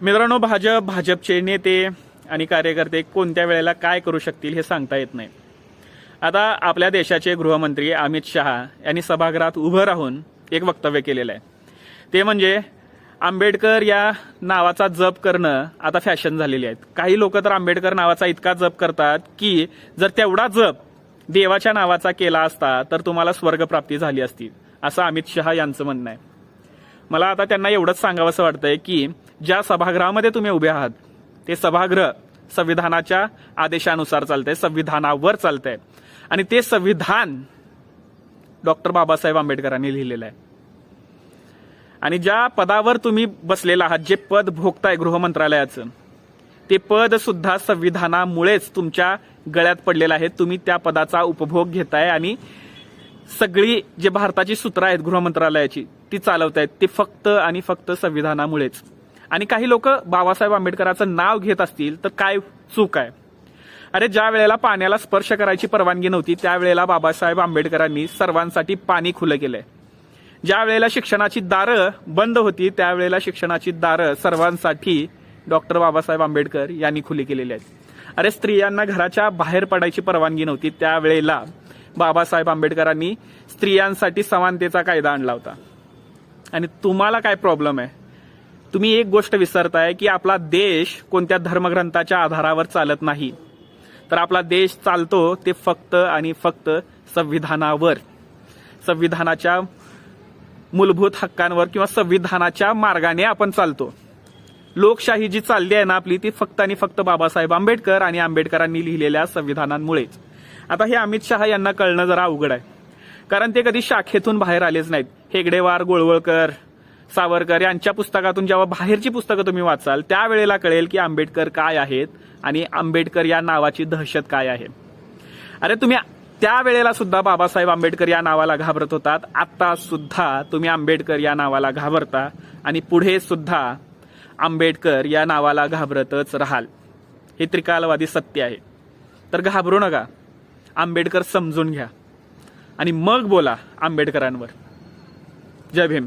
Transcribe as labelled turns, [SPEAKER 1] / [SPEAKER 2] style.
[SPEAKER 1] मित्रांनो, भाजपचे नेते आणि कार्यकर्ते कोणत्या वेळेला काय करू शकतील हे सांगता येत नाही. आता आपल्या देशाचे गृहमंत्री अमित शहा यांनी सभागृहात उभं राहून एक वक्तव्य केलेलं आहे. ते म्हणजे आंबेडकर या नावाचा जप करणं आता फॅशन झालेली आहे. काही लोक तर आंबेडकर नावाचा इतका जप करतात की जर तेवढा जप देवाच्या नावाचा केला असता तर तुम्हाला स्वर्गप्राप्ती झाली असती, असं अमित शहा यांचं म्हणणं आहे. मला आता त्यांना एवढंच सांगावंसं वाटतंय की ज्या सभागृहामध्ये तुम्ही उभे आहात ते सभागृह संविधानाच्या आदेशानुसार चालतंय, संविधानावर चालतंय आणि ते संविधान डॉक्टर बाबासाहेब आंबेडकरांनी लिहिलेलं आहे. आणि ज्या पदावर तुम्ही बसलेला आहात, जे पद भोगताय गृहमंत्रालयाचं, ते पद सुद्धा संविधानामुळेच तुमच्या गळ्यात पडलेलं आहे. तुम्ही त्या पदाचा उपभोग घेताय आणि सगळी जे भारताची सूत्र आहेत गृहमंत्रालयाची ती चालवतायत ते फक्त आणि फक्त संविधानामुळेच. आणि काही लोक बाबासाहेब आंबेडकरांचं नाव घेत असतील तर काय चूक आहे? अरे, ज्या वेळेला पाण्याला स्पर्श करायची परवानगी नव्हती त्यावेळेला बाबासाहेब आंबेडकरांनी सर्वांसाठी पाणी खुलं केलंय. ज्या वेळेला शिक्षणाची दारं बंद होती त्यावेळेला शिक्षणाची दारं सर्वांसाठी डॉक्टर बाबासाहेब आंबेडकर यांनी खुली केलेली आहेत. अरे, स्त्रियांना घराच्या बाहेर पडायची परवानगी नव्हती त्यावेळेला बाबासाहेब आंबेडकरांनी स्त्रियांसाठी समानतेचा कायदा आणला होता. आणि तुम्हाला काय प्रॉब्लेम आहे? तुम्ही एक गोष्ट विसरताय की आपला देश कोणत्या धर्मग्रंथाच्या आधारावर चालत नाही, तर आपला देश चालतो ते फक्त आणि फक्त संविधानावर, संविधानाच्या मूलभूत हक्कांवर किंवा संविधानाच्या मार्गाने आपण चालतो. लोकशाही जी चालली आहे ना आपली, ती फक्त आणि फक्त बाबासाहेब आंबेडकर आणि आंबेडकरांनी लिहिलेल्या संविधानांमुळेच. आता हे अमित शहा यांना कळणं जरा अवघड आहे, कारण ते कधी शाखेतून बाहेर आलेच नाहीत. हेगडेवार, गोळवळकर, सावरकर यांच्या पुस्तकातून जेव्हा बाहेरची पुस्तकं तुम्ही वाचाल त्यावेळेला कळेल की आंबेडकर काय आहेत आणि आंबेडकर या नावाची दहशत काय आहे. अरे, तुम्ही त्यावेळेला सुद्धा बाबासाहेब आंबेडकर या नावाला घाबरत होतात, आता सुद्धा तुम्ही आंबेडकर या नावाला घाबरता आणि पुढे सुद्धा आंबेडकर या नावाला घाबरतच राहाल. हे त्रिकालवादी सत्य आहे. तर घाबरू नका, आंबेडकर समजून घ्या आणि मग बोला आंबेडकरांवर. जय भीम.